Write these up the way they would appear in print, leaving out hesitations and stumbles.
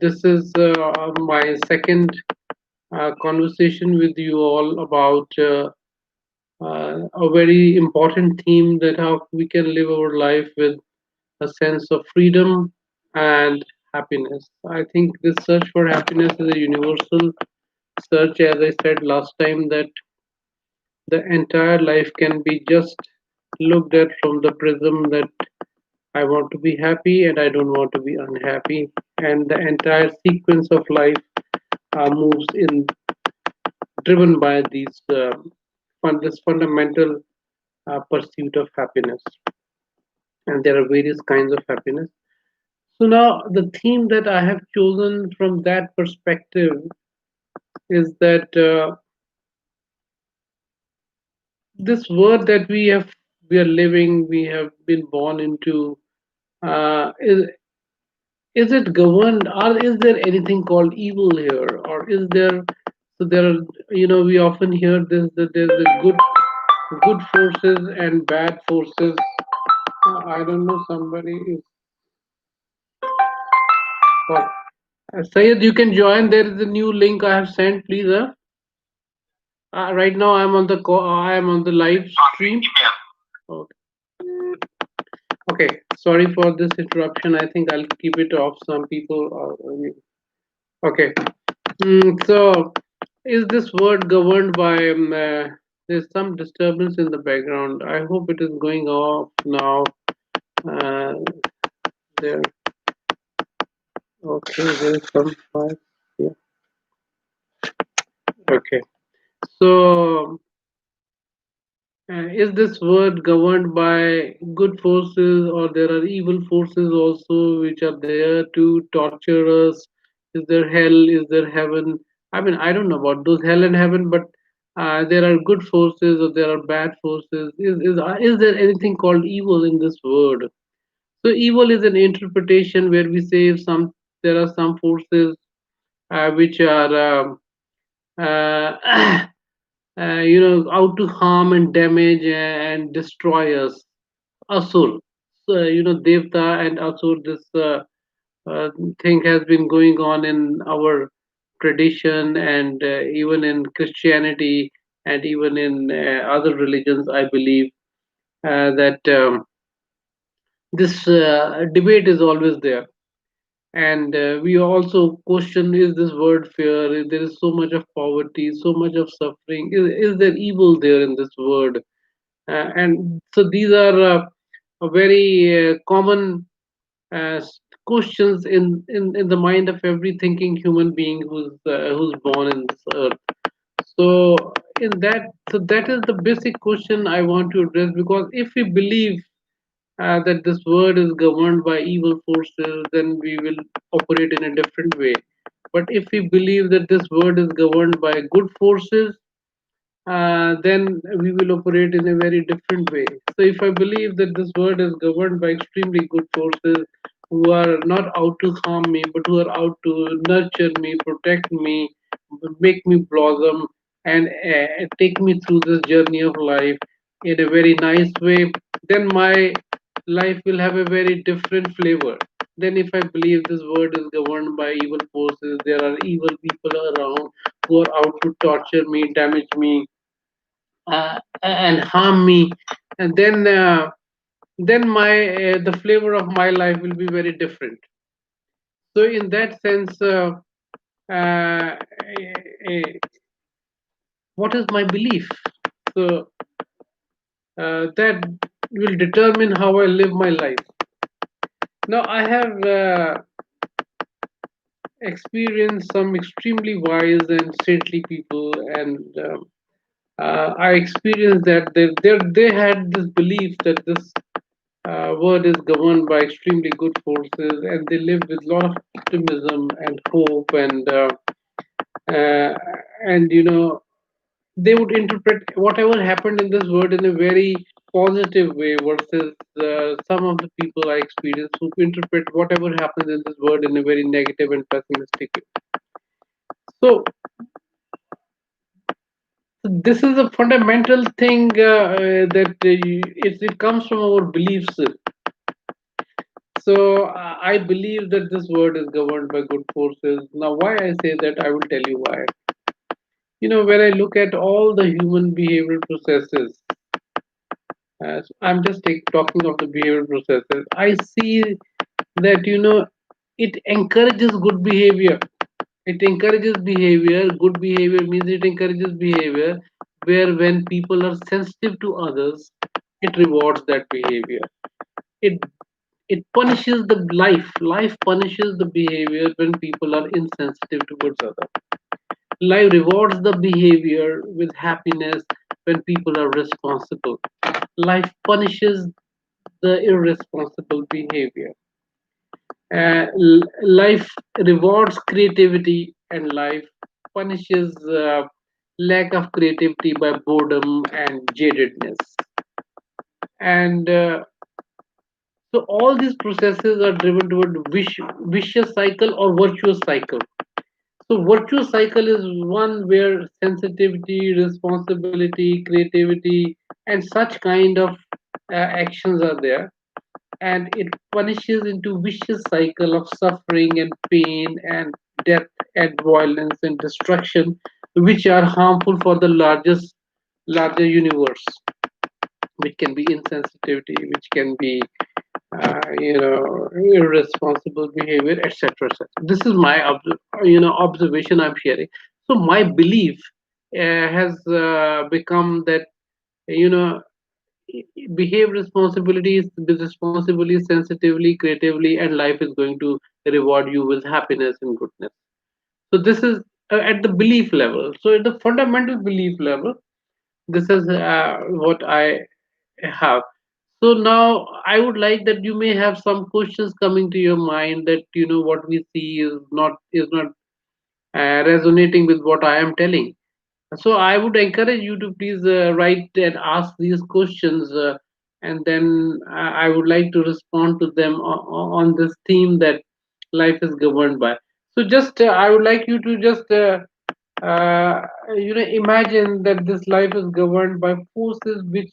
This is my second conversation with you all about a very important theme, that how we can live our life with a sense of freedom and happiness. I think this search for happiness is a universal search, as I said last time, that the entire life can be just looked at from the prism that I want to be happy and I don't want to be unhappy, and the entire sequence of life moves in driven by this fundamental pursuit of happiness. And there are various kinds of happiness. So now the theme that I have chosen from that perspective is that this world that we are living, we have been born into, uh, is, is it governed, or is there anything called evil here, or is there? So there are, we often hear this, that there's a good forces and bad forces. I don't know, somebody is. Oh, Sayed, you can join. There is a new link I have sent. Please, right now I'm on the I am on the live stream. Okay. Okay. Sorry for this interruption. I think I'll keep it off. Some people are. Okay. So, is this word governed by? There's some disturbance in the background. I hope it is going off now. Uh, there. Okay. There is some. Yeah. Okay. So, is this world governed by good forces, or there are evil forces also which are there to torture us? Is there hell? Is there heaven? I mean, I don't know about those hell and heaven, but there are good forces or there are bad forces. Is there anything called evil in this world? So evil is an interpretation where we say there are some forces which are uh, out to harm and damage and destroy us. Asur, so, Devta and Asur, this uh, thing has been going on in our tradition, and even in Christianity, and even in other religions, I believe that this debate is always there. And we also question, is this world fair? There is so much of poverty, so much of suffering. Is there evil there in this world? And so these are a very common questions in the mind of every thinking human being who's born in this earth. So that is the basic question I want to address, because if we believe that this world is governed by evil forces, then we will operate in a different way. But if we believe that this world is governed by good forces, then we will operate in a very different way. So, if I believe that this world is governed by extremely good forces who are not out to harm me, but who are out to nurture me, protect me, make me blossom, and take me through this journey of life in a very nice way, then my life will have a very different flavor. Then, if I believe this world is governed by evil forces, there are evil people around who are out to torture me, damage me, and harm me, and then my the flavor of my life will be very different. So in that sense, uh, uh, what is my belief? So that will determine how I live my life. Now I have experienced some extremely wise and saintly people, and I experienced that they had this belief that this world is governed by extremely good forces, and they live with a lot of optimism and hope, uh, and they would interpret whatever happened in this world in a very positive way, versus some of the people I experience who interpret whatever happens in this world in a very negative and pessimistic way. So this is a fundamental thing that it comes from our beliefs. So I believe that this world is governed by good forces. Now, why I say that, I will tell you why. When I look at all the human behavioral processes, so I'm just talking of the behavioral processes. I see that it encourages good behavior. It encourages behavior. Good behavior means it encourages behavior where when people are sensitive to others, it rewards that behavior. It it punishes the life. Life punishes the behavior when people are insensitive towards others. Life rewards the behavior with happiness when people are responsible. Life punishes the irresponsible behavior. Life rewards creativity, and life punishes lack of creativity by boredom and jadedness. And so all these processes are driven toward vicious cycle or virtuous cycle. So virtuous cycle is one where sensitivity, responsibility, creativity, and such kind of actions are there, and it punishes into vicious cycle of suffering and pain and death and violence and destruction, which are harmful for the larger universe, which can be insensitivity, which can be irresponsible behavior, etc., etc. This is my observation I'm sharing. So my belief has become that you know behave responsibly, sensitively, creatively, and life is going to reward you with happiness and goodness. So this is at the belief level. So at the fundamental belief level, this is what I have. So now I would like that you may have some questions coming to your mind, that what we see is not resonating with what I am telling. So I would encourage you to please write and ask these questions, and then I would like to respond to them on this theme that life is governed by. So just I would like you to just imagine that this life is governed by forces which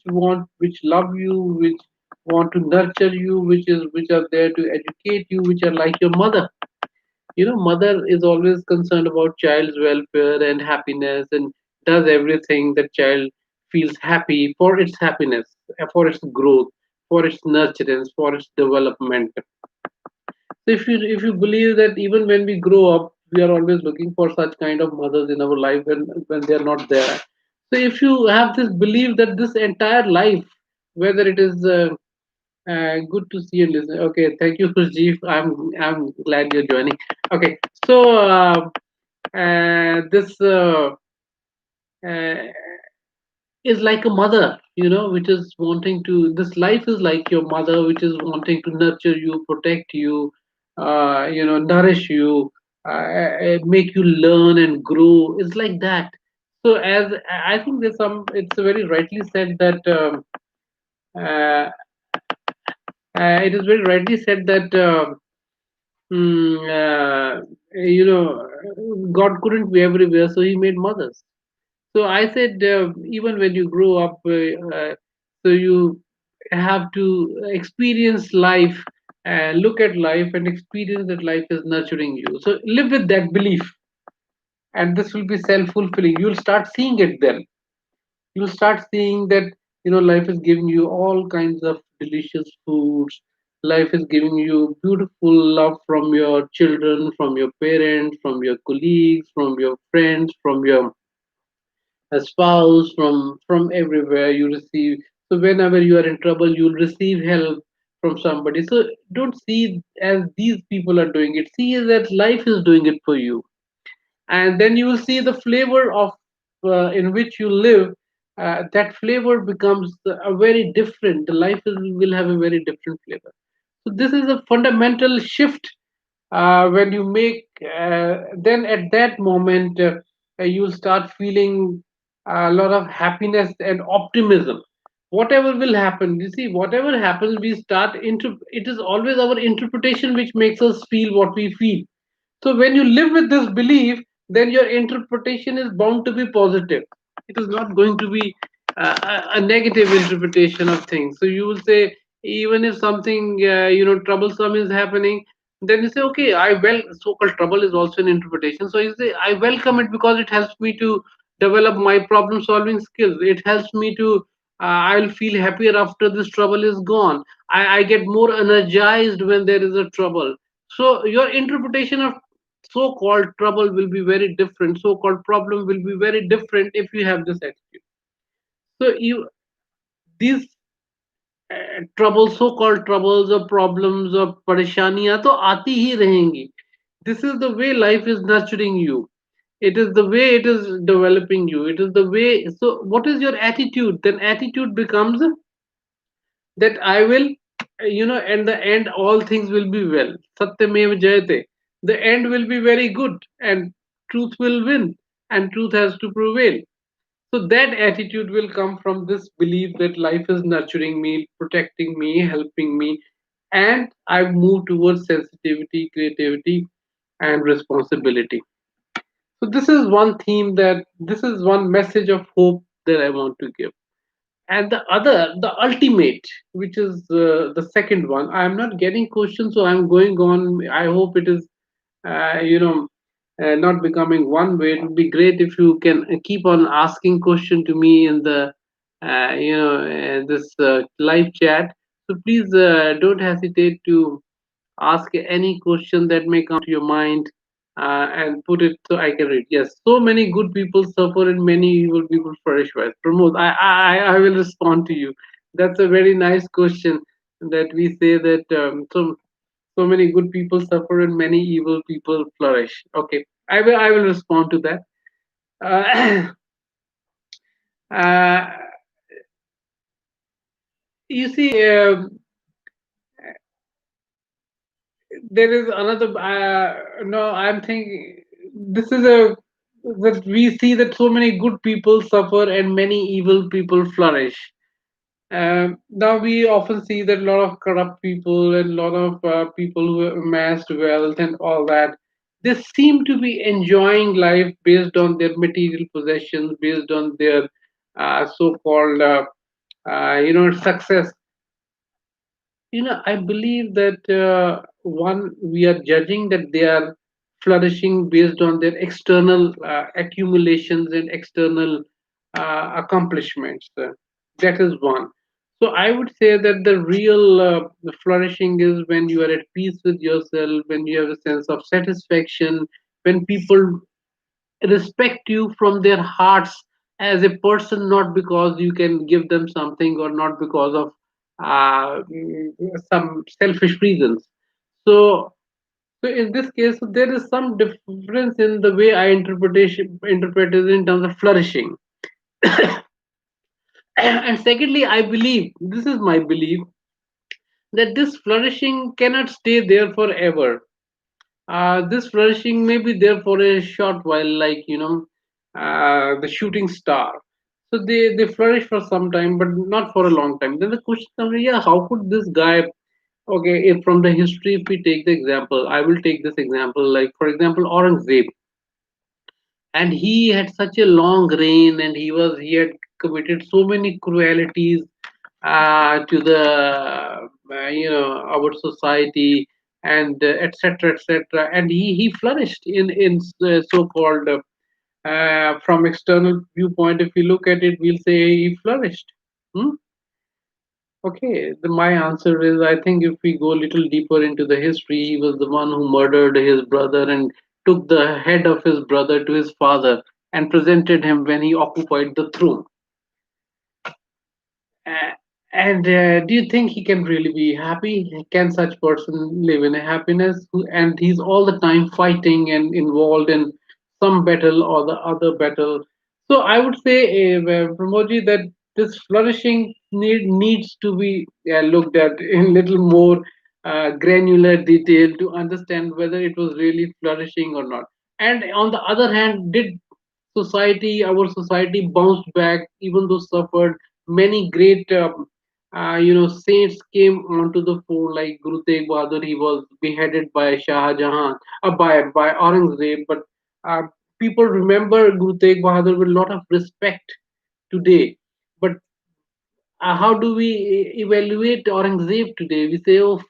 love you, which want to nurture you, which are there to educate you, which are like your mother. Mother is always concerned about child's welfare and happiness, and does everything that child feels happy for its happiness, for its growth, for its nurturance, for its development. So if you believe that even when we grow up, we are always looking for such kind of mothers in our life when they are not there. So if you have this belief that this entire life, whether it is good to see and listen. Okay, thank you, Khurjeef. I'm glad you're joining. Okay, so this uh, is like a mother, which is wanting to. This life is like your mother, which is wanting to nurture you, protect you, nourish you, make you learn and grow. It's like that. So as I think there's some, it's very rightly said that. Uh, it is very rightly said that Mm, uh, God couldn't be everywhere, so He made mothers. So I said, even when you grow up, so you have to experience life, look at life, and experience that life is nurturing you. So live with that belief, and this will be self-fulfilling. You'll start seeing it then. You'll start seeing that life is giving you all kinds of delicious foods. Life is giving you beautiful love from your children, from your parents, from your colleagues, from your friends, from your spouse, from everywhere you receive. So whenever you are in trouble, you'll receive help from somebody. So don't see as these people are doing it, see that life is doing it for you. And then you will see the flavor of in which you live. That flavor becomes a very different, the life will have a very different flavor. So this is a fundamental shift. When you make, then at that moment, you start feeling a lot of happiness and optimism. Whatever will happen, you see, whatever happens, we start it is always our interpretation which makes us feel what we feel. So when you live with this belief, then your interpretation is bound to be positive. It is not going to be a negative interpretation of things. So you will say, Even if something troublesome is happening, then you say, okay, I well, so-called trouble is also an interpretation. So you say, I welcome it because it helps me to develop my problem solving skills. It helps me to I'll feel happier after this trouble is gone. I get more energized when there is a trouble. So your interpretation of so-called trouble will be very different, so-called problem will be very different if you have this attitude. So you these trouble, so called troubles or problems or परेशानियां तो आती ही रहेंगी. This is the way life is nurturing you. It is the way it is developing you. It is the way. So what is your attitude? Then attitude becomes that I will, in the end all things will be well. Satyamev jayate. The end will be very good and truth will win and truth has to prevail. So that attitude will come from this belief that life is nurturing me, protecting me, helping me, and I move towards sensitivity, creativity, and responsibility. So this is one message of hope that I want to give. And the other, the ultimate, which is the second one. I'm not getting questions, so I'm going on. I hope it is uh, you know not becoming one way. It would be great if you can keep on asking question to me in the this live chat. So please don't hesitate to ask any question that may come to your mind, and put it so I can read. Yes, so many good people suffer and many evil people flourish. Well, Pramod, I will respond to you. That's a very nice question. That we say that so many good people suffer and many evil people flourish. Okay, I will respond to that. Uh, uh, you see, there is another. No, I'm thinking this is a that we see that so many good people suffer and many evil people flourish. Now we often see that a lot of corrupt people and a lot of people who have amassed wealth and all that, they seem to be enjoying life based on their material possessions, based on their so-called success. I believe that one, we are judging that they are flourishing based on their external accumulations and external accomplishments. That is one. So I would say that the real flourishing is when you are at peace with yourself, when you have a sense of satisfaction, when people respect you from their hearts as a person, not because you can give them something or not because of some selfish reasons. So, so in this case, there is some difference in the way I interpret it in terms of flourishing. And secondly, I believe, this is my belief, that this flourishing cannot stay there forever. This flourishing may be there for a short while, like the shooting star. So they flourish for some time, but not for a long time. Then the question comes, yeah, how could this guy? Okay, if from the history, if we take the example, I will take this example. Like for example, Aurangzeb, and he had such a long reign, and he had committed so many cruelties to the our society, and etc etc, and he flourished in so-called from external viewpoint. If we look at it, we'll say he flourished. Hmm? Okay, my answer is, I think if we go a little deeper into the history, he was the one who murdered his brother and took the head of his brother to his father and presented him when he occupied the throne. Uh, and do you think he can really be happy? Can such person live in a happiness? And he's all the time fighting and involved in some battle or the other battle. So I would say, Pramoji, that this flourishing needs to be looked at in little more granular detail to understand whether it was really flourishing or not. And on the other hand, did our society bounced back, even though suffered? Many great saints came onto the fore, like Guru Tegh Bahadur. He was beheaded by Shah Jahan, by Aurangzeb, but uh, people remember Guru Tegh Bahadur with a lot of respect today. But How do we evaluate Aurangzeb today? We say, oh,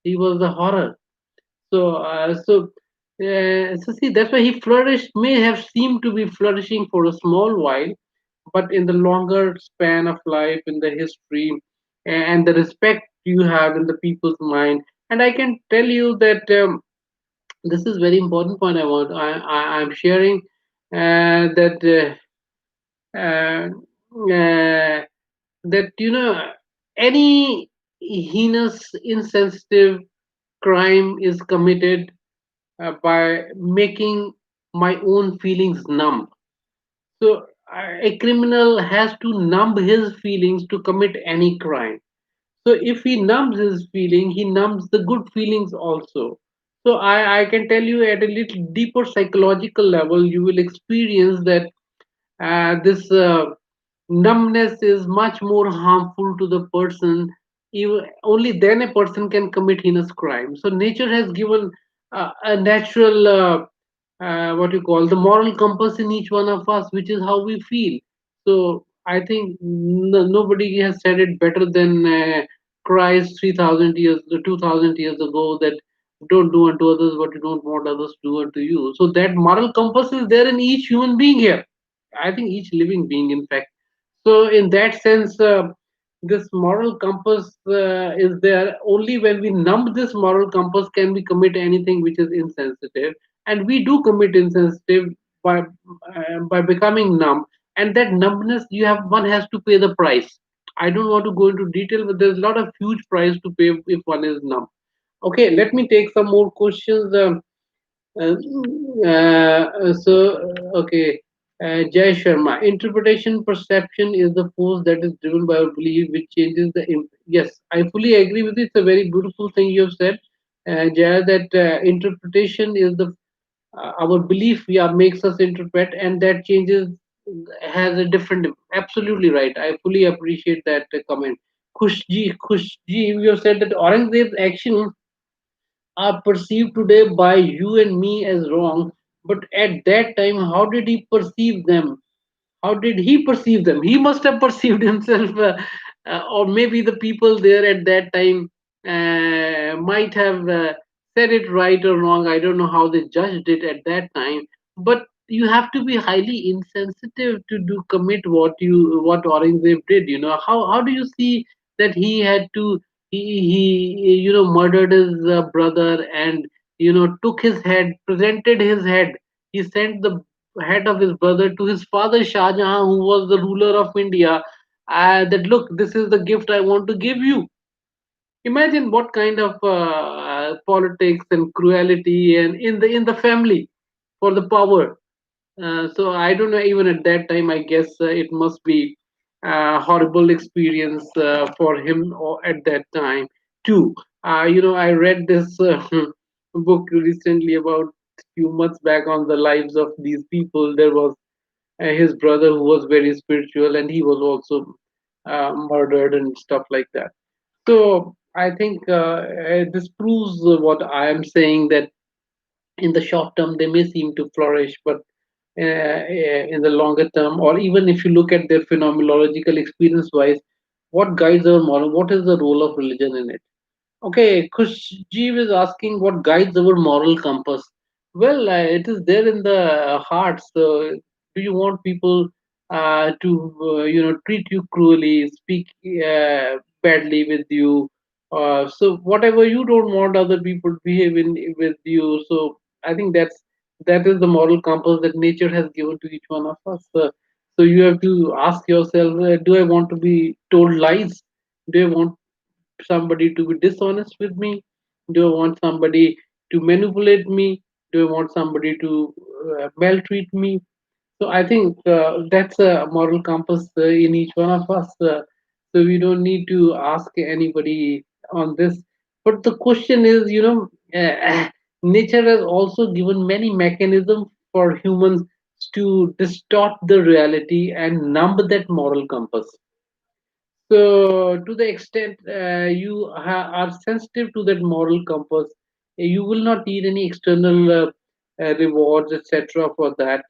he was a horror. So see, that's why he flourished, may have seemed to be flourishing for a small while, but in the longer span of life, in the history, and the respect you have in the people's mind. And I can tell you that this is very important point. I'm sharing that uh, uh, that any heinous, insensitive crime is committed by making my own feelings numb. So a criminal has to numb his feelings to commit any crime. So if he numbs his feeling, he numbs the good feelings also. So I can tell you at a little deeper psychological level, you will experience that this numbness is much more harmful to the person. Only then a person can commit heinous crime. So nature has given a natural what you call the moral compass in each one of us, which is how we feel. So I think nobody has said it better than Christ 3,000 years, 2,000 years ago, that don't do unto others what you don't want others to do unto you. So that moral compass is there in each human being here. I think each living being, in fact. So, in that sense, this moral compass is there. Only when we numb this moral compass can we commit anything which is insensitive, and we do commit insensitive by becoming numb. And that numbness, one has to pay the price. I don't want to go into detail, but there's a lot of huge price to pay if one is numb. Okay, let me take some more questions. uh, okay. Jay Sharma, interpretation perception is the force that is driven by our belief, which changes the. Yes, I fully agree with it. It's a very beautiful thing you have said, Jay, that interpretation is the our belief, yeah, makes us interpret, and that changes has a different. Absolutely right. I fully appreciate that comment. Khushji, you have said that Aurangzeb's action are perceived today by you and me as wrong, but at that time, how did he perceive them? How did he perceive them? He must have perceived himself, or maybe the people there at that time might have said it right or wrong. I don't know how they judged it at that time, but you have to be highly insensitive to do commit what Aurangzeb did. How do you see that he had to murdered his brother, and took his head, presented his head. He sent the head of his brother to his father Shah Jahan, who was the ruler of India. That, look, this is the gift I want to give you. Imagine what kind of politics and cruelty and in the family for the power. So I don't know. Even at that time, I guess it must be a horrible experience for him or at that time too. I read this book recently about few months back on the lives of these people. There was his brother who was very spiritual, and he was also murdered and stuff like that. So I think this proves what I am saying, that in the short term they may seem to flourish, but in the longer term, or even if you look at their phenomenological experience wise, what guides our moral? What is the role of religion in it? Okay, Kushji is asking what guides our moral compass. Well, it is there in the heart. So, do you want people to, treat you cruelly, speak badly with you? So, whatever you don't want other people to behave with you. So, I think that is the moral compass that nature has given to each one of us. So, you have to ask yourself: do I want to be told lies? Do I want somebody to be dishonest with me? Do I want somebody to manipulate me? Do I want somebody to maltreat me? So I think that's a moral compass in each one of us. So we don't need to ask anybody on this. But the question is, nature has also given many mechanisms for humans to distort the reality and numb that moral compass. So, to the extent are sensitive to that moral compass, you will not need any external rewards, etc., for that.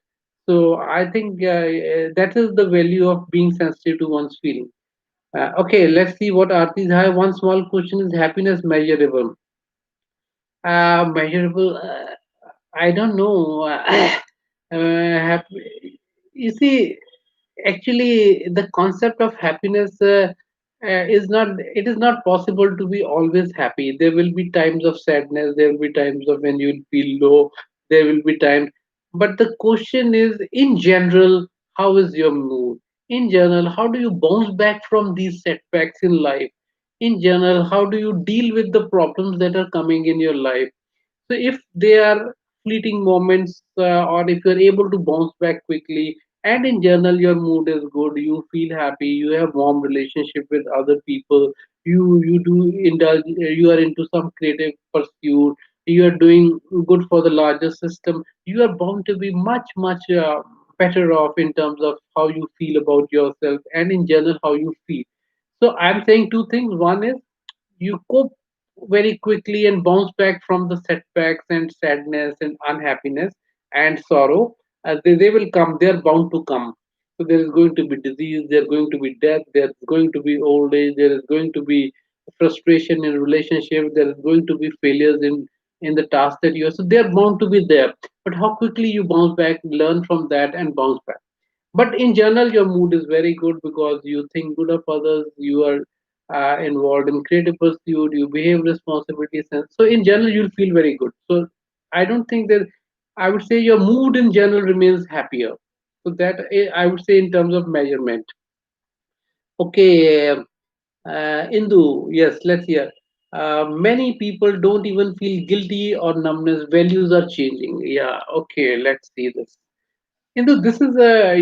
So, I think that is the value of being sensitive to one's feeling. Okay, let's see what artists have. One small question: is happiness measurable? Measurable. I don't know. You see, actually, the concept of happiness is not. It is not possible to be always happy. There will be times of sadness. There will be times of when you will feel low. There will be times. But the question is, in general, how is your mood? In general, how do you bounce back from these setbacks in life? In general, how do you deal with the problems that are coming in your life? So if they are fleeting moments, or if you're able to bounce back quickly, and in general your mood is good, you feel happy, you have warm relationship with other people, you do indulge, you are into some creative pursuit, you are doing good for the larger system, you are bound to be much better off in terms of how you feel about yourself and in general how you feel. So I'm saying two things. One is you cope very quickly and bounce back from the setbacks and sadness and unhappiness and sorrow. They will come, they're bound to come. So there is going to be disease, there's going to be death, there's going to be old age, there is going to be frustration in relationship, there is going to be failures in the task that you are. So they're bound to be there. But how quickly you bounce back, learn from that and bounce back. But in general your mood is very good because you think good of others, you are involved in creative pursuit, you behave responsibility sense, so in general you'll feel very good. So I don't think that, I would say your mood in general remains happier. So that I would say in terms of measurement. Okay, Indu, yes, let's hear. Many people don't even feel guilty or numbness, values are changing. Yeah, okay, let's see this. Indu, this is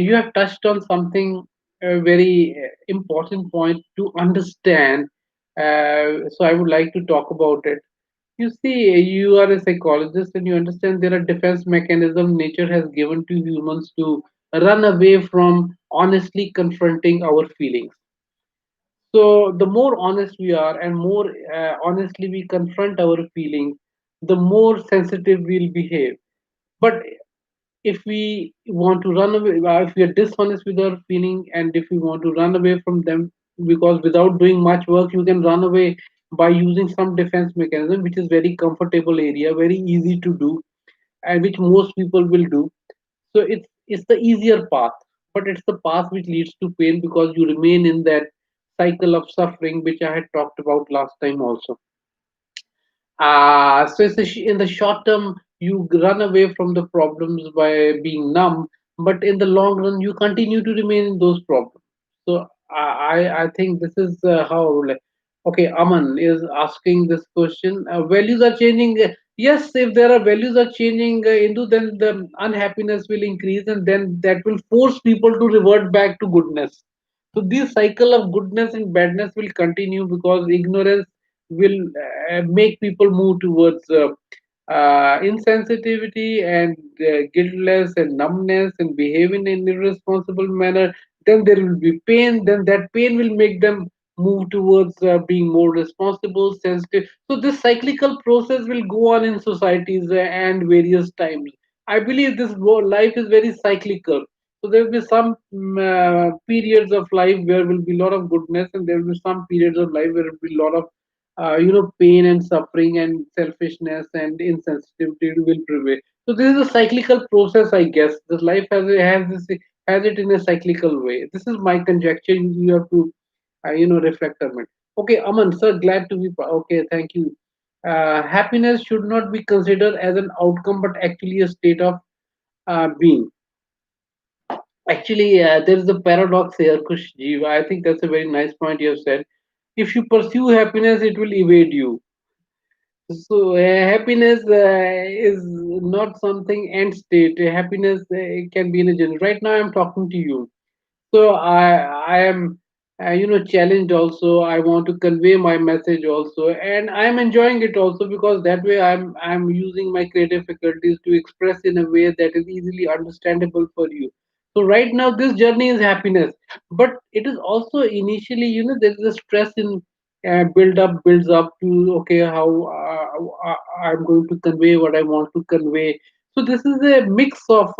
you have touched on something a very important point to understand. So I would like to talk about it. You see, you are a psychologist and you understand there are defense mechanisms nature has given to humans to run away from honestly confronting our feelings. So the more honest we are and more honestly we confront our feelings, the more sensitive we'll behave. But if we want to run away, if we are dishonest with our feeling and if we want to run away from them, because without doing much work you can run away by using some defense mechanism, which is very comfortable area, very easy to do, and which most people will do. So it's the easier path, but it's the path which leads to pain because you remain in that cycle of suffering which I had talked about last time also. So it's in the short term, you run away from the problems by being numb, but in the long run, you continue to remain in those problems. So I think this is how I would like. Okay, Aman is asking this question. Values are changing. Yes, if there are values are changing, Indu, then the unhappiness will increase, and then that will force people to revert back to goodness. So this cycle of goodness and badness will continue because ignorance will make people move towards insensitivity and guiltless and numbness and behaving in irresponsible manner. Then there will be pain, then that pain will make them move towards being more responsible, sensitive. So this cyclical process will go on in societies and various times. I believe this life is very cyclical. So there will be some periods of life where will be a lot of goodness, and there will be some periods of life where will be a lot of pain and suffering and selfishness and insensitivity will prevail. So this is a cyclical process, I guess. This life has it in a cyclical way. This is my conjecture. You have to reflect on it. Okay, Aman sir, glad to be. Okay, thank you. Happiness should not be considered as an outcome, but actually a state of being. Actually, there is a paradox here, Kushji. I think that's a very nice point you have said. If you pursue happiness, it will evade you. So happiness is not something end state. Happiness can be in a journey. Right now, I'm talking to you. So I am challenged also. I want to convey my message also, and I'm enjoying it also because that way I'm using my creative faculties to express in a way that is easily understandable for you. So right now this journey is happiness, but it is also initially there is a stress in builds up to okay how I'm going to convey what I want to convey. So this is a mix of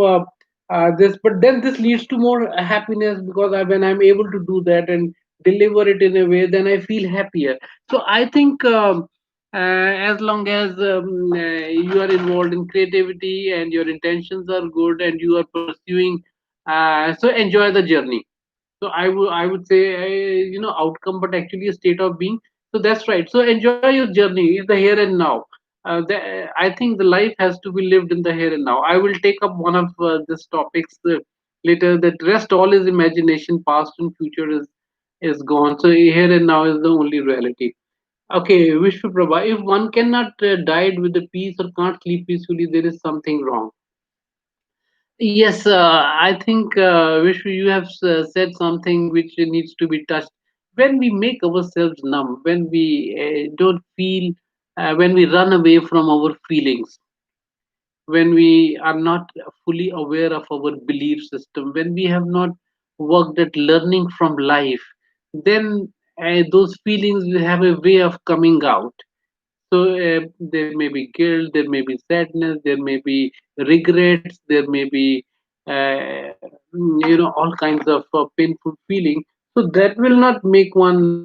this, but then this leads to more happiness because when I'm able to do that and deliver it in a way, then I feel happier. So I think as long as you are involved in creativity and your intentions are good and you are pursuing, so enjoy the journey. So I would say, outcome, but actually a state of being. So that's right. So enjoy your journey, the here and now. I think the life has to be lived in the here and now. I will take up one of these topics later. That rest all is imagination, past and future is gone. So here and now is the only reality. Okay, Vishnu Prabha, if one cannot diet with the peace or can't sleep peacefully, there is something wrong. Yes, I think Vishnu, you have said something which needs to be touched. When we make ourselves numb, when we don't feel, when we run away from our feelings, when we are not fully aware of our belief system, when we have not worked at learning from life, then those feelings will have a way of coming out. So there may be guilt, there may be sadness, there may be regrets, there may be all kinds of painful feeling. So that will not make one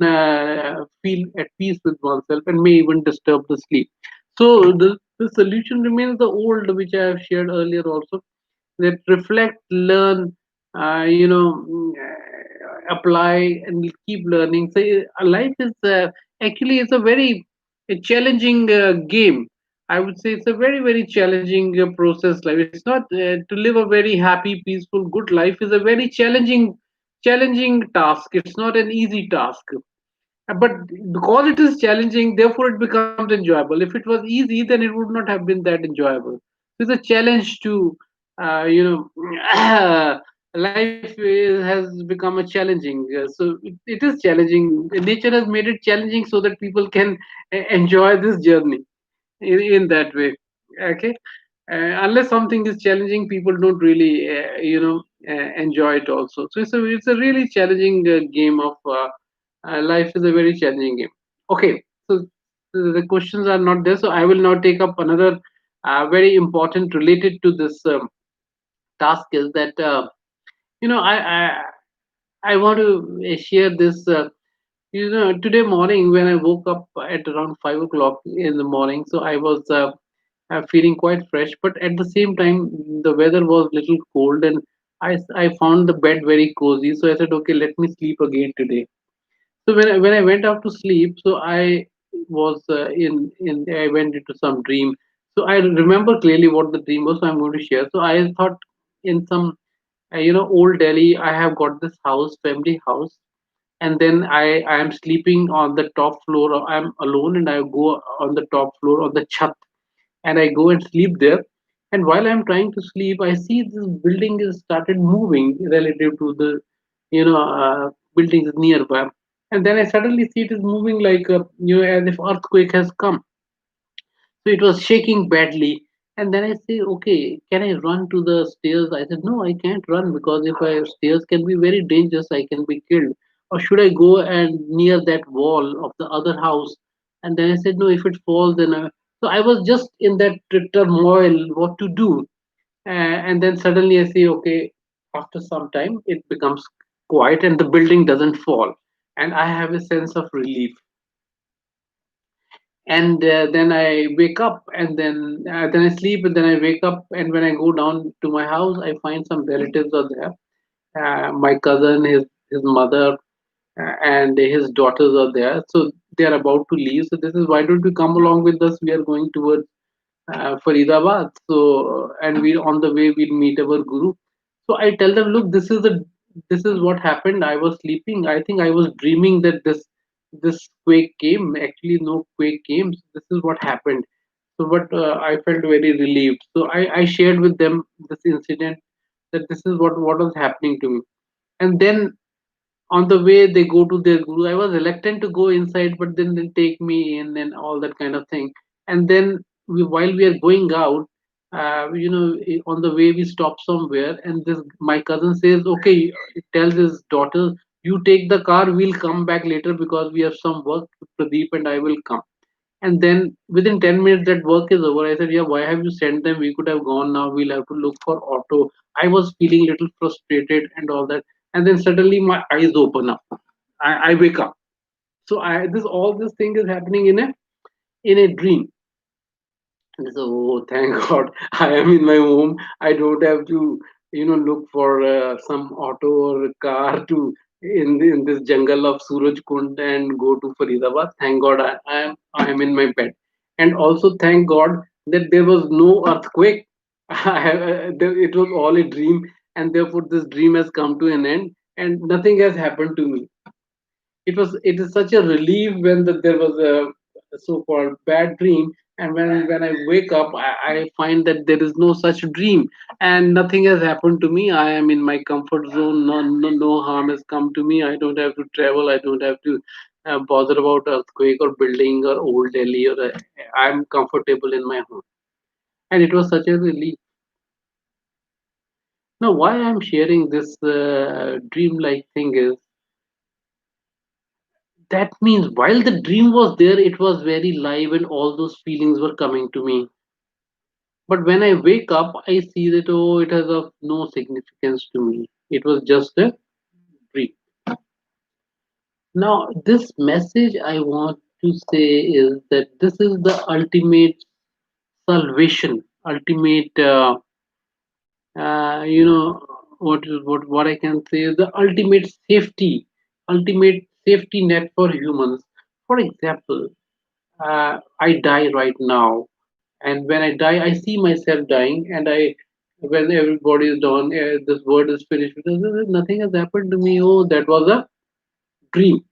feel at peace with oneself and may even disturb the sleep. So the solution remains the old, which I have shared earlier also, that reflect, learn, apply, and keep learning. So life is actually it's a very challenging game. I would say it's a very challenging process. Life. It's not to live a very happy, peaceful, good life is a very challenging task. It's not an easy task, but because it is challenging, therefore it becomes enjoyable. If it was easy, then it would not have been that enjoyable. It's a challenge to has become a challenging, so it is challenging. Nature has made it challenging so that people can enjoy this journey in that way. Okay. Unless something is challenging, people don't really enjoy it also. So it's a really challenging game of life is a very challenging game. Okay, so the questions are not there, so I will now take up another very important related to this task, is that I want to share this. Today morning when I woke up at around 5 o'clock in the morning, so I was feeling quite fresh, but at the same time the weather was little cold, and I found the bed very cozy. So I said, okay, let me sleep again today. So when I went out to sleep, so I was in I went into some dream. So I remember clearly what the dream was. So I'm going to share. So I thought in some old Delhi, I have got this house, family house, and then I am sleeping on the top floor. Or I'm alone, and I go on the top floor on the chat, and I go and sleep there. And while I'm trying to sleep, I see this building is started moving relative to the buildings nearby. And then I suddenly see it is moving like as if earthquake has come. So it was shaking badly. And then I say, okay, can I run to the stairs? I said, no, I can't run, because if I stairs can be very dangerous, I can be killed. Or should I go and near that wall of the other house? And then I said, no, if it falls, then so I was just in that turmoil, what to do. And then suddenly I say, okay, after some time, it becomes quiet and the building doesn't fall. And I have a sense of relief. And then I wake up, and then I sleep, and then I wake up, and when I go down to my house, I find some relatives are there. My cousin, his mother, and his daughters are there. So they are about to leave. So this is, why don't you come along with us? We are going towards Faridabad. So and we on the way we'll meet our guru. So I tell them, look, this is what happened. I was sleeping. I think I was dreaming that this quake came. Actually, no quake came. This is what happened. So, but I felt very relieved. So I shared with them this incident, that this is what was happening to me. And then on the way they go to their guru, I was reluctant to go inside, but then they take me in and all that kind of thing. And then while we are going out, on the way we stop somewhere, and this my cousin says, okay, tells his daughter, you take the car, we'll come back later because we have some work. Pradeep and I will come. And then within 10 minutes that work is over. I said, yeah, why have you sent them? We could have gone now. We'll have to look for auto. I was feeling little frustrated and all that. And then suddenly my eyes open up. I wake up. So I this all this thing is happening in a dream. So thank God I am in my home. I don't have to, look for some auto or car to in this jungle of Suraj Kund and go to Faridabad. Thank God I am in my bed, and also thank God that there was no earthquake. It was all a dream, and therefore this dream has come to an end, and nothing has happened to me. It is such a relief when there was a so-called bad dream, and when I wake up, I find that there is no such dream, and nothing has happened to me. I am in my comfort zone. No harm has come to me. I don't have to travel. I don't have to bother about earthquake or building or old Delhi, or I'm comfortable in my home, and it was such a relief. Now, why I'm sharing this dream-like thing is that means while the dream was there, it was very live and all those feelings were coming to me. But when I wake up, I see that, oh, it has of no significance to me. It was just a dream. Now, this message I want to say is that this is the ultimate salvation, ultimate, what I can say is the ultimate safety net for humans. For example, I die right now, and when I die, I see myself dying, and when everybody is done, this world is finished. Nothing has happened to me. Oh, that was a dream,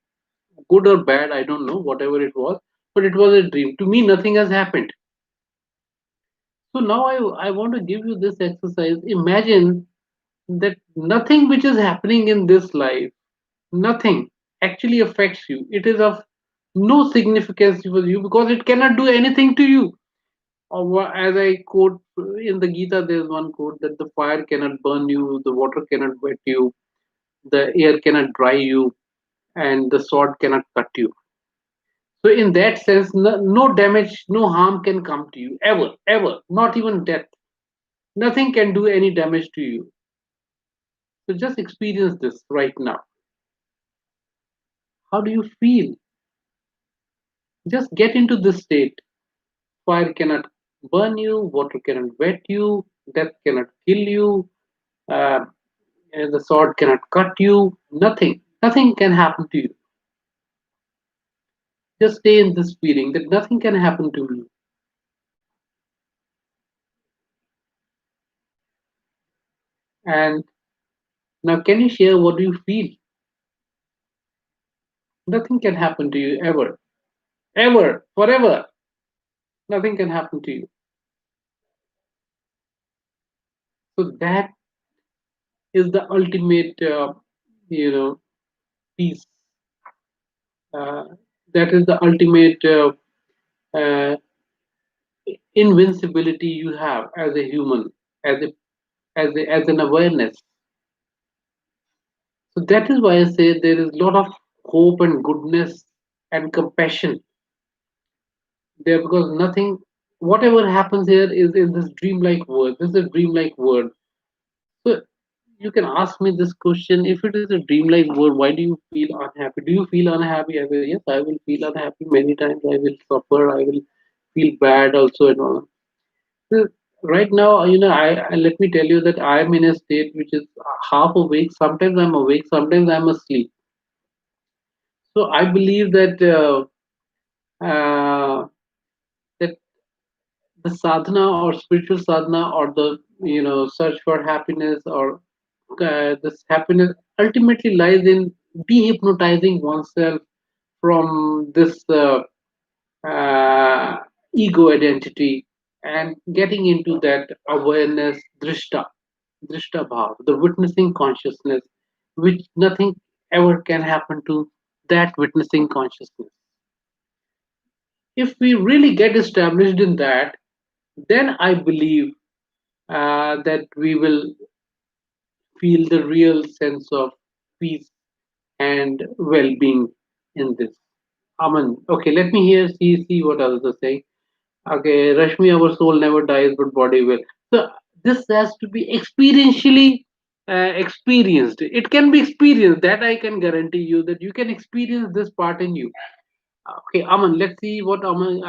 good or bad, I don't know. Whatever it was, but it was a dream. To me, nothing has happened. So now I want to give you this exercise. Imagine that nothing which is happening in this life, nothing actually affects you. It is of no significance for you because it cannot do anything to you. As I quote in the Gita, there's one quote that the fire cannot burn you, the water cannot wet you, the air cannot dry you, and the sword cannot cut you. So, in that sense, no damage, no harm can come to you ever, ever, not even death. Nothing can do any damage to you. So, just experience this right now. How do you feel? Just get into this state. Fire cannot burn you, water cannot wet you, death cannot kill you, uh, and the sword cannot cut you. Nothing can happen to you. Just stay in this feeling that nothing can happen to me. And now, can you share what you feel? Nothing can happen to you ever, ever, forever. Nothing can happen to you. So that is the ultimate, peace. Uh, that is the ultimate uh, invincibility you have as a human, as as an awareness. So that is why I say there is a lot of hope and goodness and compassion there, because nothing, whatever happens here is in this dreamlike world. This is a dreamlike world. So you can ask me this question: if it is a dreamlike world, why do you feel unhappy? Do you feel unhappy? I will, yes, I will feel unhappy many times. I will suffer. I will feel bad also and all. So right now, let me tell you that I am in a state which is half awake. Sometimes I'm awake. Sometimes I'm asleep. So I believe that the sadhana or spiritual sadhana or the search for happiness or this happiness ultimately lies in dehypnotizing oneself from this uh, ego identity and getting into that awareness drishta bhav, the witnessing consciousness, which nothing ever can happen to that witnessing consciousness. If we really get established in that, then I believe that we will feel the real sense of peace and well-being in this. Aman. Okay, let me hear see what others are saying. Okay, Rashmi, our soul never dies, but body will. So this has to be experientially. experienced. It can be experienced. That I can guarantee you that you can experience this part in you. Okay, Aman, let's see what Aman.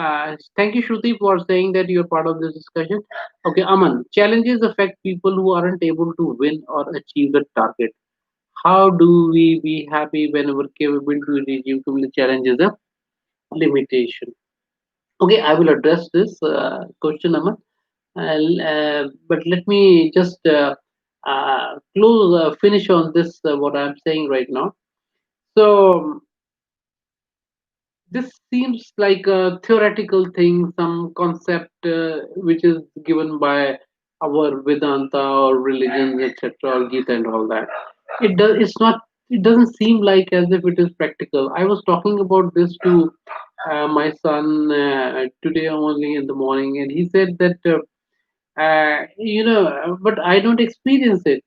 Thank you, Shruti, for saying that you're part of this discussion. Okay, Aman, challenges affect people who aren't able to win or achieve the target. How do we be happy when our capability to achieve the challenge is a limitation? Okay, I will address this question, Aman. But let me just finish on this, what I'm saying right now. So, this seems like a theoretical thing, some concept which is given by our Vedanta or religions, etc., or Gita and all that. It does. It's not. It doesn't seem like as if it is practical. I was talking about this to my son today only in the morning, and he said that but I don't experience it.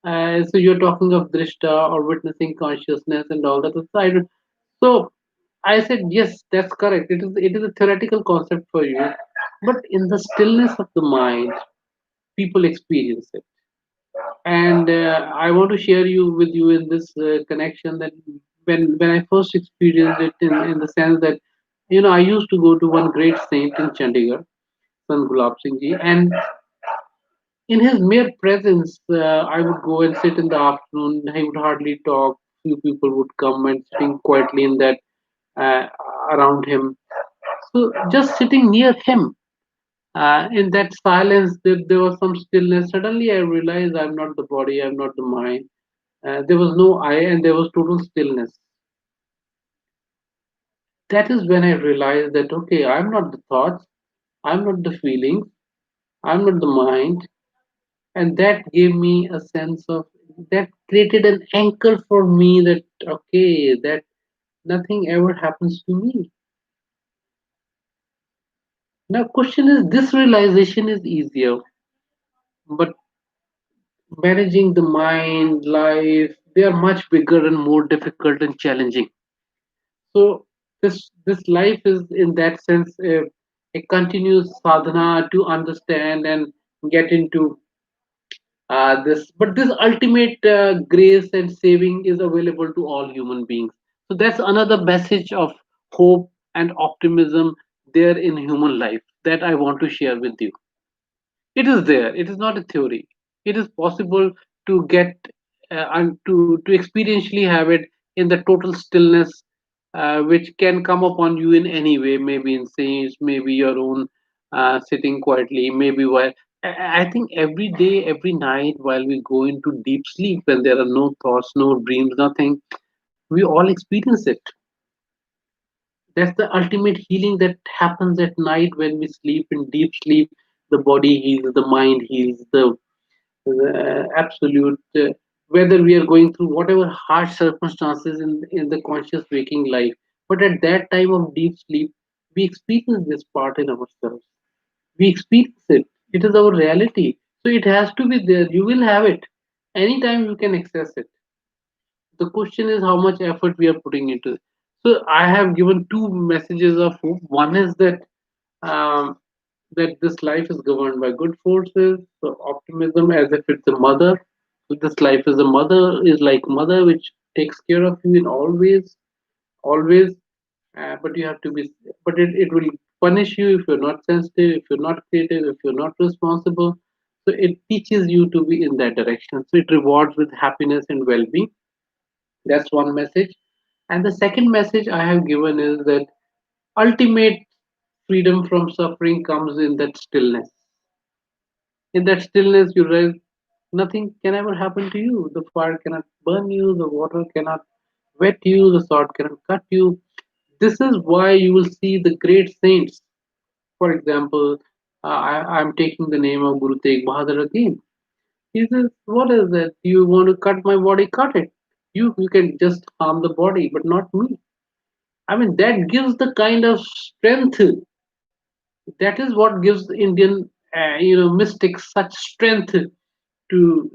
So you're talking of drishta or witnessing consciousness and all that. So so I said, yes, that's correct. It is a theoretical concept for you, but in the stillness of the mind, people experience it. And I want to share you with you in this connection that when I first experienced it in the sense that I used to go to one great saint in Chandigarh, Sant Gulab Singh Ji, and in his mere presence, I would go and sit in the afternoon. He would hardly talk. Few people would come and sitting quietly in that uh, around him. So just sitting near him, in that silence, there was some stillness. Suddenly, I realized I'm not the body, I'm not the mind. There was no I, and there was total stillness. That is when I realized that okay, I'm not the thoughts, I'm not the feelings, I'm not the mind, and that gave me a sense of that created an anchor for me that okay, that nothing ever happens to me. Now, question is this realization is easier, but managing the mind, life, they are much bigger and more difficult and challenging. So this life is in that sense a continuous sadhana to understand and get into this. But this ultimate grace and saving is available to all human beings. So that's another message of hope and optimism there in human life that I want to share with you. It is there. It is not a theory. It is possible to get and to experientially have it in the total stillness, which can come upon you in any way. Maybe in scenes, maybe your own sitting quietly, maybe while. I think every day, every night, while we go into deep sleep, when there are no thoughts, no dreams, nothing, we all experience it. That's the ultimate healing that happens at night when we sleep in deep sleep. The body heals, the mind heals, the absolute whether we are going through whatever harsh circumstances in the conscious waking life, but at that time of deep sleep we experience this part in ourselves. We experience it. It is our reality, so it has to be there. You will have it anytime. You can access it. The question is how much effort we are putting into it. So I have given two messages of hope. One is that um, that this life is governed by good forces. So optimism as if it's a mother. So this life is a mother, is like mother which takes care of you in all ways, always. But you have to be, but it will punish you if you're not sensitive, if you're not creative, if you're not responsible. So it teaches you to be in that direction. So it rewards with happiness and well-being. That's one message. And the second message I have given is that ultimate freedom from suffering comes in that stillness. In that stillness, you realize nothing can ever happen to you. The fire cannot burn you, the water cannot wet you, the sword cannot cut you. This is why you will see the great saints. For example, I'm taking the name of Guru Tegh Bahadur again. He says, what is that? You want to cut my body, cut it. You can just harm the body, but not me. I mean, that gives the kind of strength. That is what gives Indian, mystics such strength to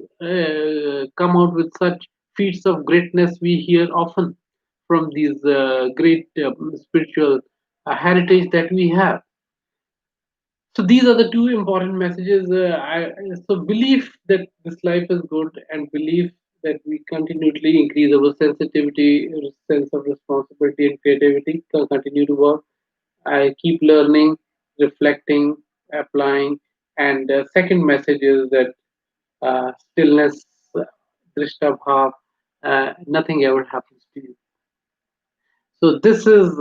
come out with such feats of greatness we hear often from these great spiritual heritage that we have. So these are the two important messages. So belief that this life is good, and belief that we continually increase our sensitivity, sense of responsibility, and creativity. Continue to work. I keep learning, reflecting, applying. And second message is that stillness, drishta bhav, nothing ever happens to you. So this is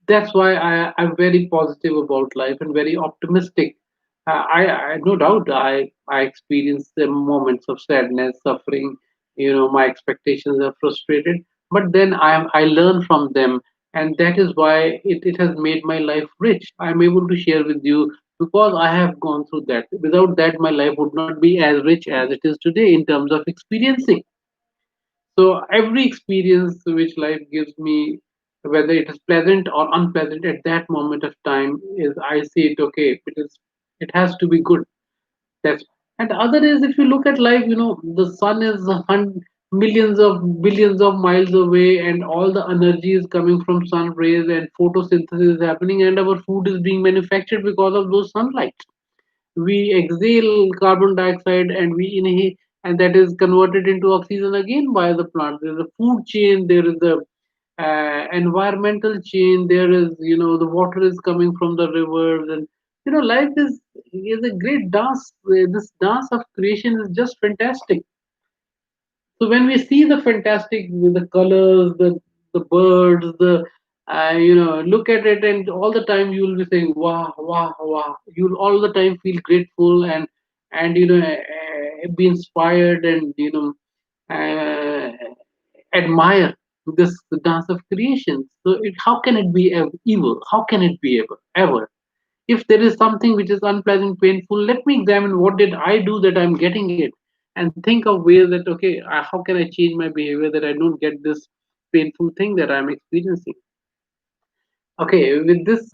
that's why I'm very positive about life and very optimistic. I no doubt I experience the moments of sadness, suffering. My expectations are frustrated, but then I learn from them, and that is why it has made my life rich. I'm able to share with you because I have gone through that. Without that, my life would not be as rich as it is today in terms of experiencing. So every experience which life gives me, whether it is pleasant or unpleasant at that moment of time, is I see it okay. It has to be good. That's and the other is if you look at life, the sun is millions of billions of miles away, and all the energy is coming from sun rays, and photosynthesis is happening, and our food is being manufactured because of those sunlight. We exhale carbon dioxide and we inhale, and that is converted into oxygen again by the plant. There's a food chain, there is a environmental chain, there is the water is coming from the rivers, and life is a great dance. This dance of creation is just fantastic. So when we see the fantastic with the colors, the birds, the look at it, and all the time you will be saying, "Wow, wow, wow!" You'll all the time feel grateful and be inspired and uh, admire this dance of creation. So how can it be evil? How can it be ever? If there is something which is unpleasant, painful, let me examine what did I do that I'm getting it, and think of ways that okay, how can I change my behavior that I don't get this painful thing that I'm experiencing. Okay, with this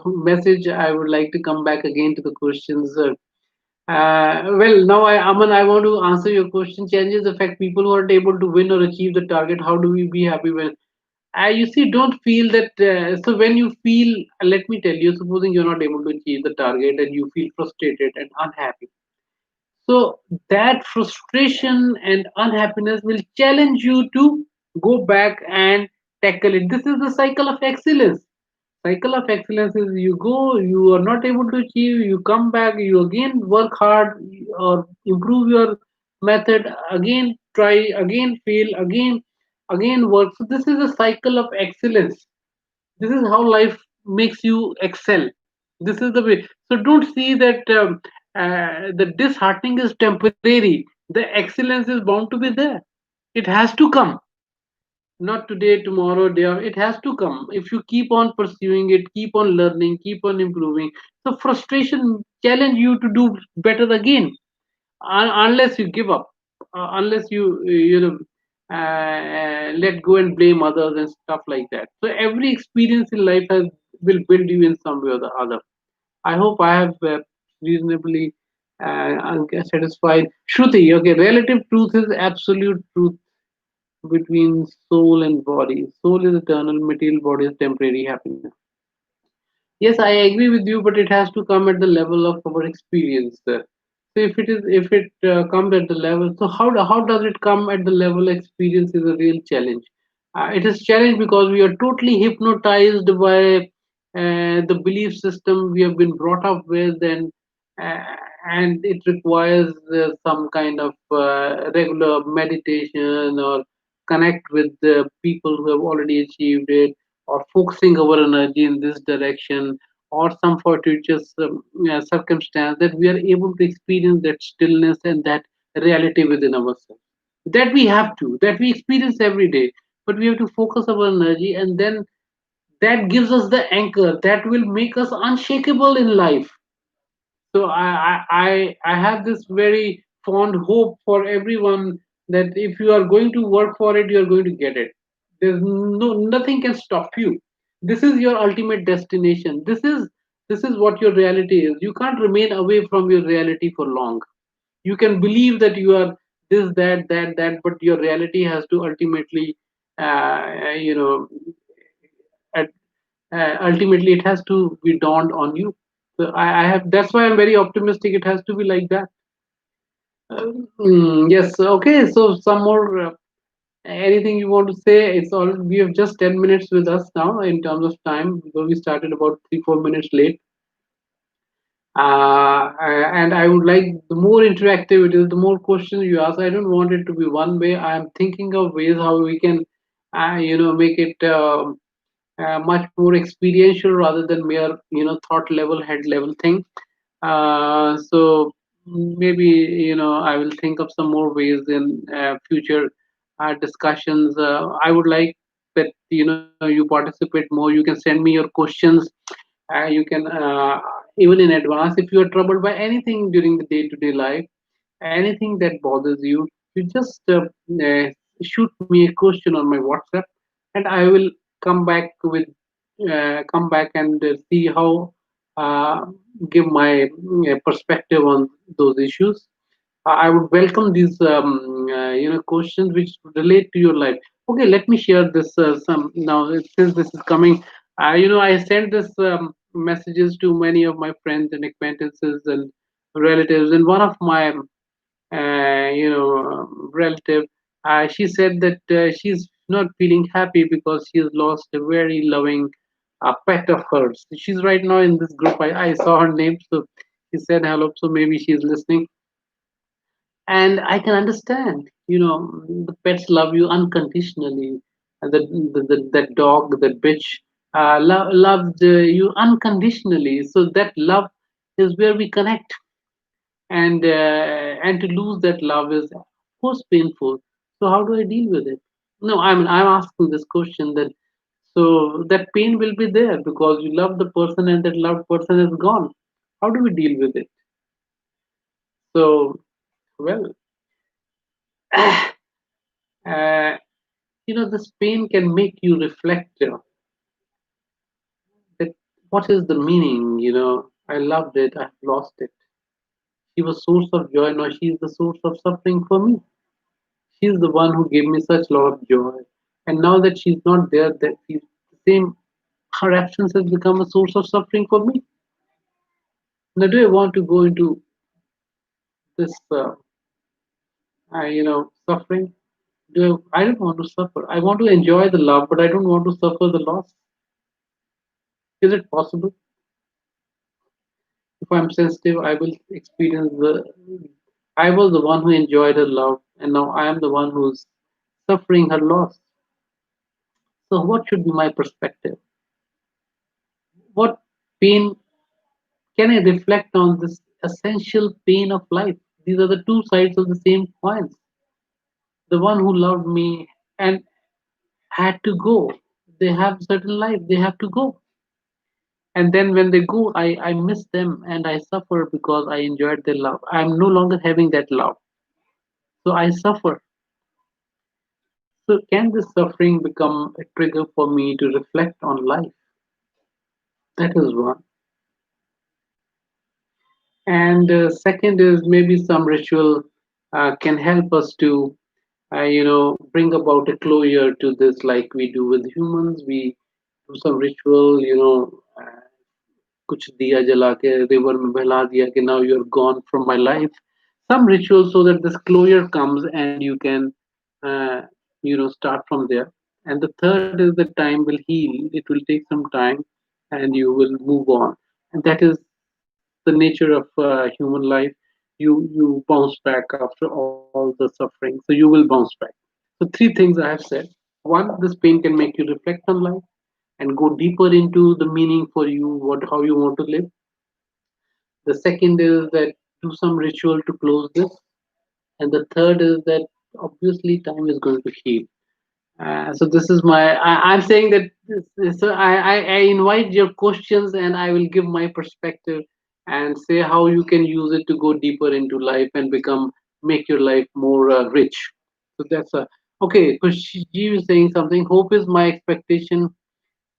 message, I would like to come back again to the questions. Well, now Aman, I want to answer your question. Changes affect people who aren't able to win or achieve the target. How do we be happy when? You see, don't feel that. So when you feel, let me tell you, supposing you're not able to achieve the target and you feel frustrated and unhappy. So that frustration and unhappiness will challenge you to go back and tackle it. This is the cycle of excellence. Cycle of excellence is you go, you are not able to achieve, you come back, you again work hard or improve your method, again try, again fail, again work. So this is a cycle of excellence. This is how life makes you excel. This is the way. So don't see that the disheartening is temporary. The excellence is bound to be there. It has to come, not today, tomorrow, day after. It has to come if you keep on pursuing it, keep on learning, keep on improving. So frustration challenge you to do better again, unless you give up, unless let go and blame others and stuff like that. So every experience in life will build you in some way or the other. I hope I have reasonably satisfied. Shruti, okay, relative truth is absolute truth between soul and body. Soul is eternal, material body is temporary happiness. Yes, I agree with you, but it has to come at the level of our experience. So if it comes at the level, so how does it come at the level experience is a real challenge. It is challenge because we are totally hypnotized by the belief system we have been brought up with, uh, and it requires some kind of regular meditation or connect with the people who have already achieved it, or focusing our energy in this direction, or some fortuitous circumstance that we are able to experience that stillness and that reality within ourselves. That we experience every day, but we have to focus our energy, and then that gives us the anchor that will make us unshakable in life. So I have this very fond hope for everyone that if you are going to work for it, you are going to get it. There's nothing can stop you. This is your ultimate destination. This is what your reality is. You can't remain away from your reality for long. You can believe that you are this, that, but your reality has to ultimately, you know, at, ultimately it has to be dawned on you. So I have, that's why I'm very optimistic. It has to be like that. Yes. Okay. So some more. Anything you want to say? It's all. We have just 10 minutes with us now in terms of time. Though we started about 3 4 minutes late. And I would like the more interactive it is, the more questions you ask. I don't want it to be one way. I am thinking of ways how we can, make it much more experiential rather than mere, thought level, head level thing. So maybe I will think of some more ways in future discussions. I would like that you participate more. You can send me your questions. You can even in advance if you are troubled by anything during the day-to-day life, anything that bothers you, you just shoot me a question on my WhatsApp, and I will come back and see how uh, give my perspective on those issues. I would welcome these questions which relate to your life. Okay, let me share this some now since this is coming. I sent this messages to many of my friends and acquaintances and relatives, and one of my relative, she said that she's not feeling happy because she has lost a very loving pet of hers. She's right now in this group. I saw her name, so she said hello. So maybe she's listening, and I can understand. The pets love you unconditionally. And that dog, that bitch, loved you unconditionally. So that love is where we connect, and to lose that love is of course painful. So how do I deal with it? No, I'm asking this question that, so that pain will be there because you love the person and that loved person is gone. How do we deal with it? So, well, uh, this pain can make you reflect, that what is the meaning. I loved it, I've lost it. She was source of joy, now she's the source of suffering for me. She's the one who gave me such lot of joy. And now that she's not there, that she's the same, her absence has become a source of suffering for me. Now, do I want to go into this, suffering? I don't want to suffer. I want to enjoy the love, but I don't want to suffer the loss. Is it possible? If I'm sensitive, I will experience the. I was the one who enjoyed her love, and now I am the one who's suffering her loss. So, what should be my perspective? What pain can I reflect on this essential pain of life? These are the two sides of the same coins. The one who loved me and had to go. They have certain life, they have to go. And then when they go, I miss them and I suffer because I enjoyed their love. I'm no longer having that love. So I suffer. So can this suffering become a trigger for me to reflect on life? That is one. And second is maybe some ritual can help us to bring about a closure to this, like we do with humans. We do some ritual, कुछ दिया जला के river में बहला दिया कि now you're gone from my life. Some ritual so that this closure comes and you can, uh, start from there. And the third is the time will heal. It will take some time, and you will move on. And that is the nature of human life. You bounce back after all the suffering, so you will bounce back. So three things I have said. One, this pain can make you reflect on life and go deeper into the meaning for you, what how you want to live. The second is that do some ritual to close this, and the third is that obviously time is going to heal. So this is my. I'm saying that. So I invite your questions, and I will give my perspective and say how you can use it to go deeper into life and become make your life more rich. So that's okay. Because she was saying something. Hope is my expectation,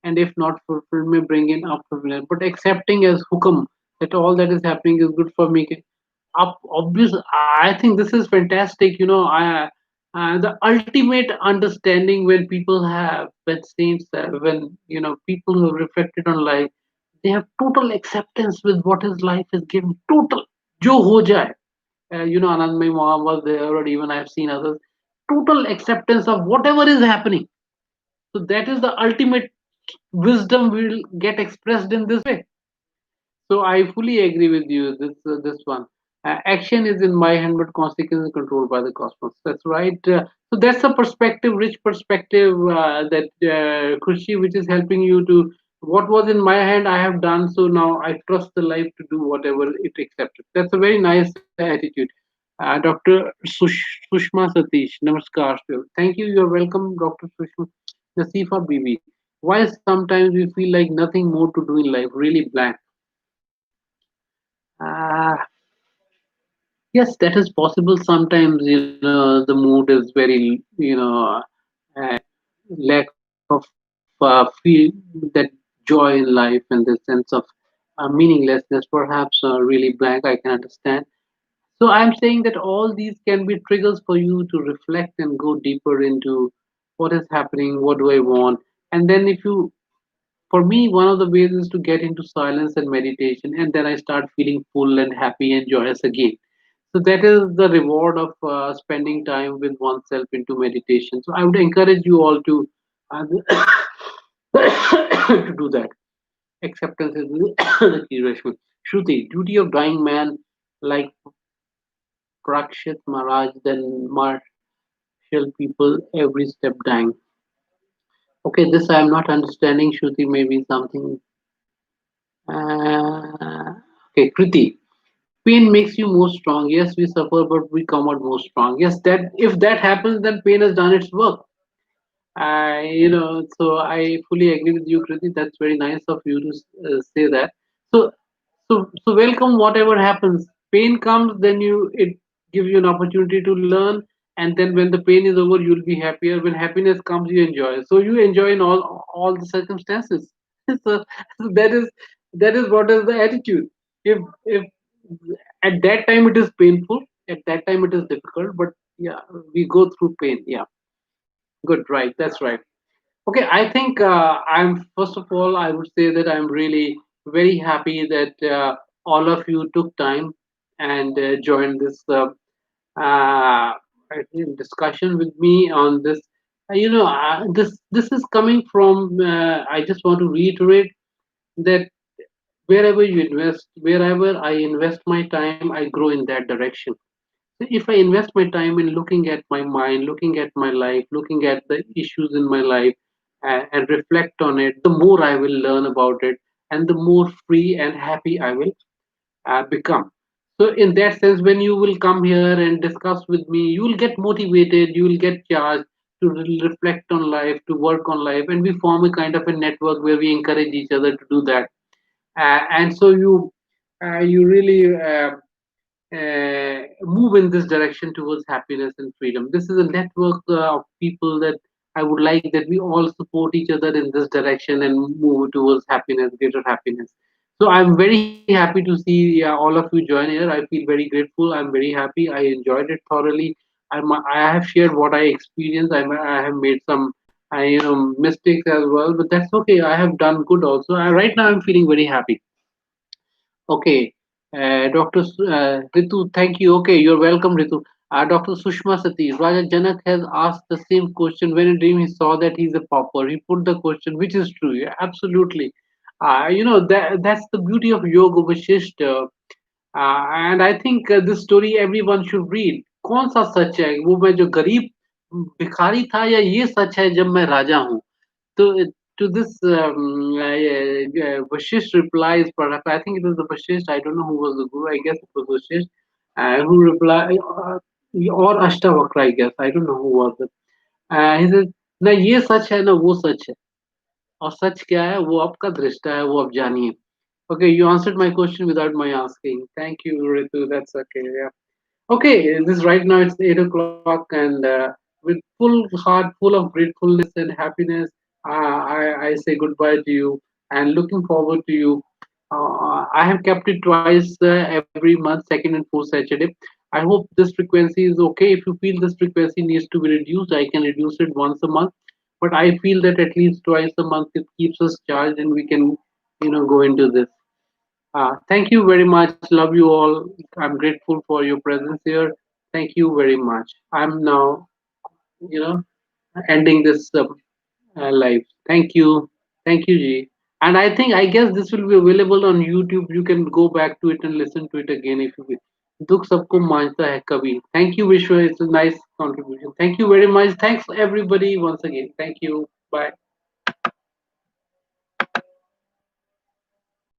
and if not fulfilled, may bring in fulfillment. But accepting as hukam that all that is happening is good for me. Obvious. I think this is fantastic. The ultimate understanding when people have, when saints have, when people who have reflected on life, They have total acceptance with what his life is given. Total. Jo ho jaye. Anandmay Mom was there, or even I've seen others. Total acceptance of whatever is happening. So that is the ultimate wisdom will get expressed in this way. So I fully agree with you. This one. Action is in my hand, but consequence is controlled by the cosmos. That's right. So that's a perspective, rich perspective that Krushi, which is helping you to. What was in my hand, I have done. So now I trust the life to do whatever it accepted. That's a very nice attitude. Dr. Sushma Satish, Namaskar. Thank you. You're welcome, Dr. Sushma. Nasifa Bibi. Why sometimes we feel like nothing more to do in life, really blank. Uh, yes, that is possible. Sometimes, the mood is very, uh, lack of feel that joy in life and the sense of meaninglessness, perhaps really blank. I can understand. So I'm saying that all these can be triggers for you to reflect and go deeper into what is happening, what do I want, and then if you for me, one of the ways is to get into silence and meditation, and then I start feeling full and happy and joyous again. So that is the reward of spending time with oneself into meditation. So I would encourage you all to uh, to do that. Acceptance is the key, Rashmi. Shruti, duty of dying man like Prakshit Maharaj, then martial people every step dying. Okay, this I am not understanding. Shruti, maybe something. Okay, Kriti. Pain makes you more strong. Yes, we suffer, but we come out more strong. Yes, that if that happens, then pain has done its work. So I fully agree with you, Kriti. That's very nice of you to say that. So, so welcome whatever happens. Pain comes, then it gives you an opportunity to learn, and then when the pain is over, you'll be happier. When happiness comes, you enjoy. So you enjoy in all the circumstances. So that is what is the attitude. If at that time it is painful, at that time it is difficult, but yeah, we go through pain. Yeah, good, right? That's right. Okay, I think I'm first of all, I would say that I'm really very happy that all of you took time and joined this uh, discussion with me on this. This is coming from. I just want to reiterate that wherever you invest, wherever I invest my time, I grow in that direction. So if I invest my time in looking at my mind, looking at my life, looking at the issues in my life, and reflect on it, the more I will learn about it, and the more free and happy I will become. So, in that sense, when you will come here and discuss with me, you will get motivated, you will get charged to reflect on life, to work on life, and we form a kind of a network where we encourage each other to do that. And so you really move in this direction towards happiness and freedom. This is a network of people that I would like that we all support each other in this direction and move towards happiness, greater happiness. So I'm very happy to see all of you join here. I feel very grateful. I'm very happy. I enjoyed it thoroughly. I have shared what I experienced. I have made some mistakes as well, but that's okay. I have done good also. Right now I'm feeling very happy. Okay, Dr. Ritu, thank you. Okay, you're welcome, Ritu. Dr. Sushma Sati, Raja Janak has asked the same question. When in dream he saw that he's a pauper, he put the question, which is true. Yeah, absolutely. That's the beauty of Yoga Vashishtha. And I think this story everyone should read. कौन सा सच है वो मैं जो गरीब भिखारी था या ये सच है जब मैं राजा हूँ to to this Vashish replies, perhaps I think it was the Vashish. I don't know who was the guru. I guess it was Vashish, who replied, or Ashtavakra. I guess I don't know who was it. He said, "ना ये सच है ना वो सच है और सच क्या है वो आपका दृष्टा है वो आप जानिए." Okay, you answered my question without my asking. Thank you, Ritu. That's okay. Yeah. Okay, this right now it's 8 o'clock, and with full heart, full of gratefulness and happiness, I say goodbye to you and looking forward to you. I have kept it twice every month, second and fourth Saturday. I hope this frequency is okay. If you feel this frequency needs to be reduced, I can reduce it once a month. But I feel that at least twice a month it keeps us charged, and we can go into this. Thank you very much. Love you all. I'm grateful for your presence here. Thank you very much. I'm now, you know, ending this live. Thank you. Thank you, Ji. And I guess this will be available on YouTube. You can go back to it and listen to it again if you will. दुख सबको मांझता है कभी. Thank you, Vishwa. It's a nice contribution. Thank you very much. Thanks everybody once again. Thank you. Bye.